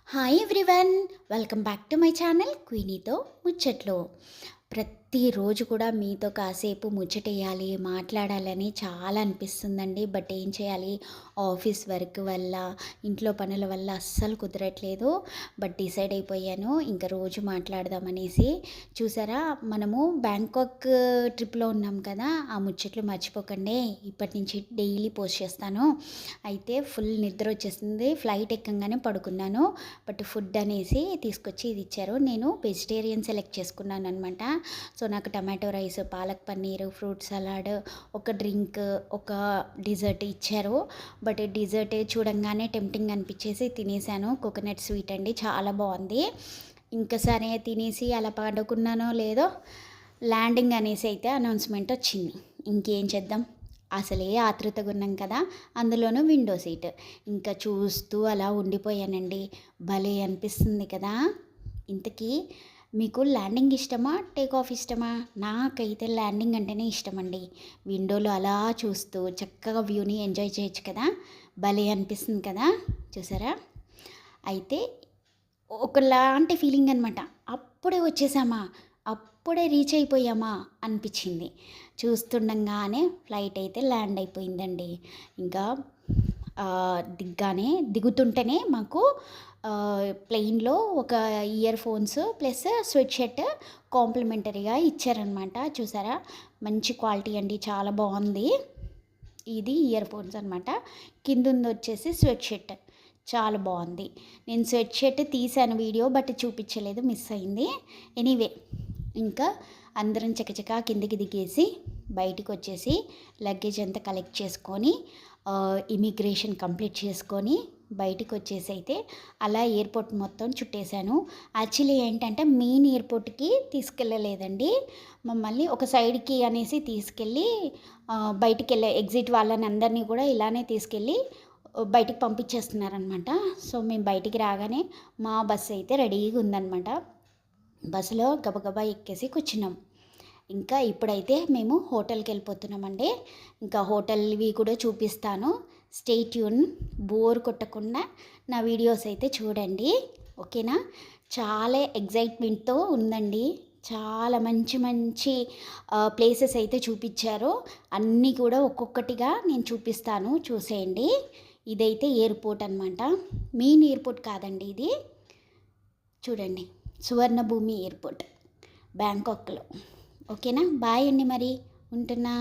Hi everyone, welcome back to my channel క్వీనీతో ముచ్చట్లు. ప్రతిరోజు కూడా మీతో కాసేపు ముచ్చటేయాలి, మాట్లాడాలని చాలా అనిపిస్తుందండి. బట్ ఏం చేయాలి, ఆఫీస్ వర్క్ వల్ల, ఇంట్లో పనుల వల్ల అస్సలు కుదరట్లేదు. బట్ డిసైడ్ అయిపోయాను ఇంకా రోజు మాట్లాడదామనేసి. చూసారా, మనము బ్యాంకాక్ ట్రిప్లో ఉన్నాం కదా, ఆ ముచ్చట్లు మర్చిపోకండి. ఇప్పటి నుంచి డైలీ పోస్ట్ చేస్తాను. అయితే ఫుల్ నిద్ర వచ్చేసింది, ఫ్లైట్ ఎక్కంగానే పడుకున్నాను. బట్ ఫుడ్ అనేసి తీసుకొచ్చి ఇది ఇచ్చారు. నేను వెజిటేరియన్ సెలెక్ట్ చేసుకున్నాను అనమాట. సో నాకు tomato rice, palak paneer, fruit salad, ఒక డ్రింక్, ఒక డిజర్ట్ ఇచ్చారు. బట్ డిజర్ట్ చూడంగానే టెంప్టింగ్ అనిపించేసి తినేసాను. కోకోనట్ స్వీట్ అండి, చాలా బాగుంది. ఇంకా సరే తినేసి అలా పడుకున్నానో లేదో ల్యాండింగ్ అనేసి అయితే అనౌన్స్మెంట్ వచ్చింది. ఇంకేం చేద్దాం, అసలే ఆతృతగా ఉన్నాం కదా, అందులోనూ విండో సీట్. ఇంకా చూస్తూ అలా ఉండిపోయానండి. భలే అనిపిస్తుంది కదా. ఇంతకీ మీకు ల్యాండింగ్ ఇష్టమా, టేక్ ఆఫ్ ఇష్టమా? నాకైతే ల్యాండింగ్ అంటేనే ఇష్టం అండి. విండోలో అలా చూస్తూ చక్కగా వ్యూని ఎంజాయ్ చేయొచ్చు కదా, భలే అనిపిస్తుంది కదా. చూసారా, అయితే ఒకలాంటి ఫీలింగ్ అనమాట. అప్పుడే వచ్చేసామా, అప్పుడే రీచ్ అయిపోయామా అనిపించింది. చూస్తుండగానే ఫ్లైట్ అయితే ల్యాండ్ అయిపోయిందండి. ఇంకా దిగుతుంటేనే మాకు ప్లెయిన్లో ఒక earphones plus sweatshirt కాంప్లిమెంటరీగా ఇచ్చారనమాట. చూసారా, మంచి క్వాలిటీ అండి, చాలా బాగుంది. ఇది ఇయర్ ఫోన్స్ అనమాట. కింద వచ్చేసి స్వెట్ షర్ట్, చాలా బాగుంది. నేను స్వెట్ షర్ట్ తీసాను వీడియో, బట్ చూపించలేదు, మిస్ అయింది. ఎనీవే, ఇంకా అందరం చకచకా కిందికి దిగేసి బయటికి వచ్చేసి లగేజ్ అంతా కలెక్ట్ చేసుకొని ఇమిగ్రేషన్ కంప్లీట్ చేసుకొని బయటికి వచ్చేసి అయితే అలా ఎయిర్పోర్ట్ మొత్తం చుట్టేశాను. యాక్చువల్లీ ఏంటంటే మెయిన్ ఎయిర్పోర్ట్కి తీసుకెళ్ళలేదండి, మమ్మల్ని ఒక సైడ్కి అనేసి తీసుకెళ్ళి బయటికి వెళ్ళే ఎగ్జిట్ వాళ్ళని అందరినీ కూడా ఇలానే తీసుకెళ్ళి బయటికి పంపించేస్తున్నారనమాట. సో మేము బయటికి రాగానే మా బస్సు అయితే రెడీగా ఉందన్నమాట. బస్సులో గబగబా ఎక్కేసి కూర్చున్నాం. ఇంకా ఇప్పుడైతే మేము హోటల్కి వెళ్ళిపోతున్నామండి. ఇంకా హోటల్వి కూడా చూపిస్తాను. స్టే ట్యూన్, బోర్ కొట్టకుండా నా వీడియోస్ అయితే చూడండి, ఓకేనా. చాలా ఎగ్జైట్మెంట్తో ఉందండి. చాలా మంచి మంచి ప్లేసెస్ అయితే చూపించారు. అన్నీ కూడా ఒక్కొక్కటిగా నేను చూపిస్తాను, చూసేయండి. ఇదైతే ఎయిర్పోర్ట్ అనమాట, మెయిన్ ఎయిర్పోర్ట్ కాదండి ఇది. చూడండి, సువర్ణభూమి ఎయిర్పోర్ట్ బ్యాంకాక్లో. ఓకేనా, బాయ్ అండి, మరి ఉంటున్నా.